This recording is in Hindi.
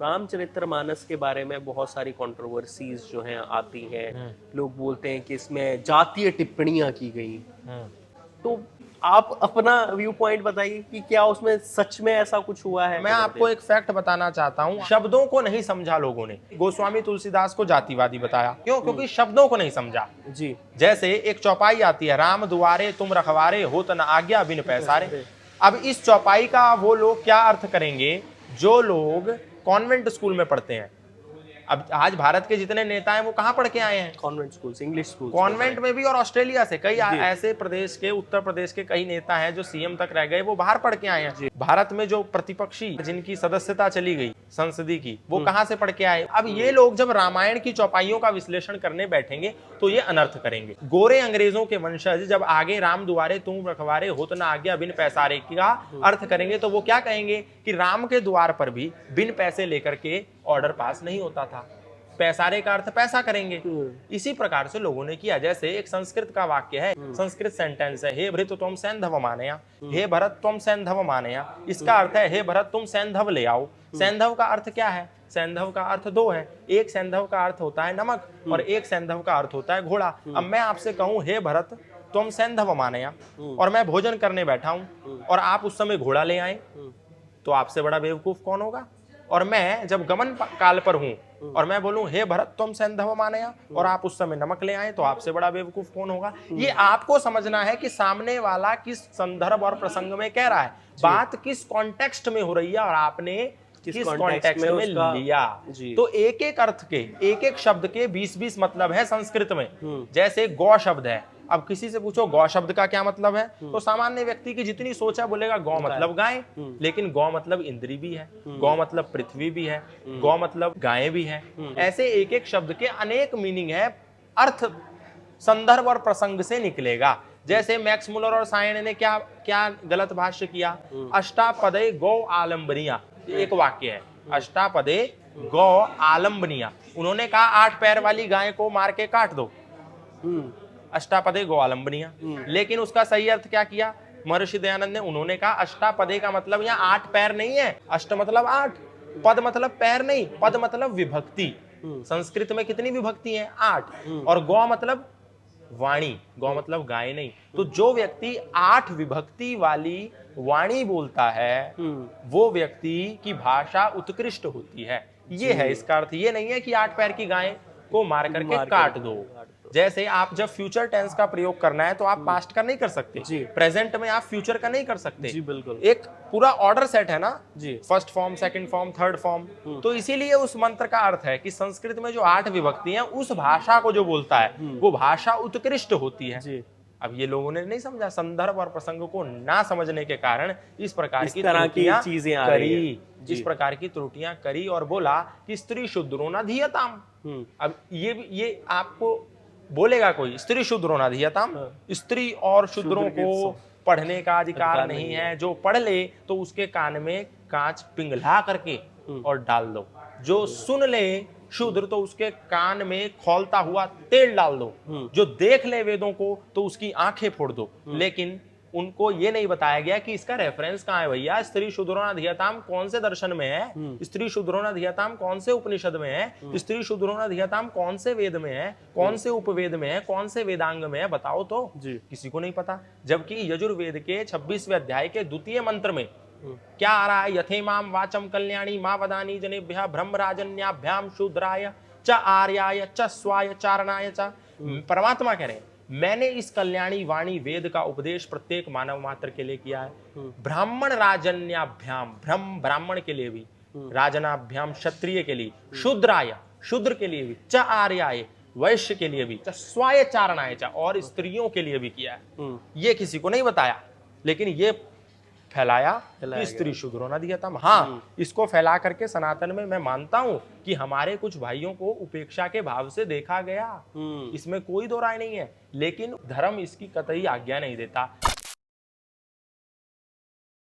रामचरितमानस के बारे में बहुत सारी कंट्रोवर्सीज जो हैं आती हैं। लोग बोलते हैं कि इसमें जातीय टिप्पणियां की गई। तो आप अपना व्यू पॉइंट बताइए कि क्या उसमें सच में ऐसा कुछ हुआ है? मैं आपको एक फैक्ट बताना चाहता हूँ। शब्दों को नहीं समझा लोगों ने। गोस्वामी तुलसीदास को जातिवादी बताया, क्यों? क्योंकि शब्दों को नहीं समझा। जी। जैसे एक चौपाई आती है, राम दुआरे तुम रखवारे होत न आज्ञा बिन पैसारे। अब इस चौपाई का वो लोग क्या अर्थ करेंगे जो लोग कॉन्वेंट स्कूल में पढ़ते हैं। अब आज भारत के जितने नेता हैं वो कहाँ पढ़ के आए हैं? Convent schools, English school. Convent में भी, और ऑस्ट्रेलिया से कई ऐसे प्रदेश के, उत्तर प्रदेश के कई नेता हैं जो सीएम तक रह गए, वो बाहर पढ़ के आए हैं। भारत में जो प्रतिपक्षी जिनकी सदस्यता चली गई संसदीय की, वो कहाँ से पढ़ के आए? अब ये लोग जब रामायण की चौपाइयों का विश्लेषण करने बैठेंगे तो ये अनर्थ करेंगे। गोरे अंग्रेजों के वंशज जब आगे राम दुआरे तुम रखवारे होत न आज्ञा बिन पैसारे का अर्थ करेंगे तो वो क्या कहेंगे कि राम के द्वार पर भी बिन पैसे लेकर के ऑर्डर पास नहीं होता था। पैसारे का अर्थ पैसा करेंगे। इसी प्रकार से लोगों ने किया। जैसे एक संस्कृत का वाक्य है, संस्कृत सेंटेंस है, हे भृत तुम सैंधव मानया, हे भरत तुम सैंधव मानया। इसका अर्थ है हे भरत तुम सैंधव ले आओ। सैंधव का अर्थ क्या है? सैंधव का अर्थ दो है। एक सैंधव का अर्थ होता है नमक और एक सैंधव का अर्थ होता है घोड़ा। अब मैं आपसे कहूं हे भरत तुम सैंधव मानया, और मैं भोजन करने बैठा हूं और आप उस समय घोड़ा ले आए, तो आपसे बड़ा बेवकूफ कौन होगा? और मैं जब गमन काल पर हूं और मैं बोलूं हे भरत तुम सैंधव मानया, और आप उस समय नमक ले आए, तो आपसे बड़ा बेवकूफ कौन होगा? ये आपको समझना है कि सामने वाला किस संदर्भ और प्रसंग में कह रहा है, बात किस कॉन्टेक्स्ट में हो रही है और आपने किस कॉन्टेक्स्ट में लिया। तो एक एक अर्थ के, एक एक शब्द के 20-20 मतलब है संस्कृत में। जैसे गौ शब्द है, अब किसी से पूछो गौ शब्द का क्या मतलब है, तो सामान्य व्यक्ति की जितनी सोच है बोलेगा गौ मतलब गाय। लेकिन गौ मतलब इंद्री भी है, गौ मतलब पृथ्वी भी है, गौ मतलब गायें भी है। ऐसे एक एक शब्द के अनेक मीनिंग है, अर्थ संदर्भ और प्रसंग से निकलेगा। जैसे मैक्स मुलर और सायन ने क्या क्या गलत भाष्य किया, अष्टापदे गौ आलंबनिया, एक वाक्य है, अष्टापदे गौ आलंबनिया। उन्होंने कहा 8 पैर वाली गाय को मार के काट दो, अष्टापदे गौ आलंबनिया। लेकिन उसका सही अर्थ क्या किया महर्षि दयानंद ने? उन्होंने कहा अष्टापदे का मतलब यहाँ 8 पैर नहीं है, अष्ट मतलब 8, पद मतलब पैर नहीं, पद मतलब विभक्ति। संस्कृत में कितनी विभक्ति है? 8। और गौ मतलब वाणी, गौ मतलब गाय नहीं। तो जो व्यक्ति 8 विभक्ति वाली वाणी बोलता है वो व्यक्ति की भाषा उत्कृष्ट होती है। ये है इसका अर्थ। ये नहीं है कि 8 पैर की गाय को मार करके काट दो। जैसे आप जब फ्यूचर टेंस का प्रयोग करना है तो आप पास्ट का नहीं कर सकते, प्रेजेंट में आप फ्यूचर का नहीं कर सकते। जी बिल्कुल। एक पूरा ऑर्डर सेट है ना जी, first form, second form, third form. तो इसीलिए उस मंत्र का अर्थ है कि संस्कृत में जो 8 विभक्ति हैं उस भाषा को जो बोलता है वो भाषा उत्कृष्ट होती है। जी। अब ये लोगों ने नहीं समझा, संदर्भ और प्रसंग को ना समझने के कारण इस प्रकार की चीजें करी, इस प्रकार की त्रुटियां करी और बोला कि स्त्री शूद्रो न धीयताम। अब ये आपको बोलेगा कोई स्त्री शूद्रो न धीयताम, स्त्री और शूद्रों को पढ़ने का अधिकार नहीं है। जो पढ़ ले तो उसके कान में कांच पिघला करके और डाल दो, जो सुन ले शूद्र तो उसके कान में खौलता हुआ तेल डाल दो, जो देख ले वेदों को तो उसकी आंखें फोड़ दो। लेकिन उनको ये नहीं बताया गया कि इसका रेफरेंस कहाँ है भैया। स्त्री शूद्रो न धीयताम कौन से दर्शन में है, स्त्री शूद्रो न धीयताम कौन से उपनिषद में है, स्त्री शूद्रो न धीयताम कौन से वेद में है, कौन से उपवेद में है, कौन से वेदांग में है, बताओ तो। किसी को नहीं पता। जबकि यजुर्वेद के 26वें अध्याय के 2य मंत्र में क्या आ रहा है, यथेमाम वाचम कल्याणी मां वदानी जनेभ्यः ब्रह्मराजन्याभ्याम शूद्राय च आर्याय च स्वाय चारणाय च। परमात्मा कह रहे हैं मैंने इस कल्याणी वाणी वेद का उपदेश प्रत्येक मानव मात्र के लिए किया है। ब्राह्मण राजन्याभ्याम, ब्राह्मण के लिए भी, राजनाभ्याम क्षत्रिय के लिए, शूद्राय शूद्र के लिए भी, च आर्याय वैश्य के लिए भी, च स्वाय चारणाय च और स्त्रियों के लिए भी किया है। ये किसी को नहीं बताया, लेकिन ये फैलाया कि स्त्री शूद्रो न धीयताम। हाँ, इसको फैला करके सनातन में मैं मानता हूं कि हमारे कुछ भाइयों को उपेक्षा के भाव से देखा गया, इसमें कोई दो राय नहीं है, लेकिन धर्म इसकी कतई आज्ञा नहीं देता।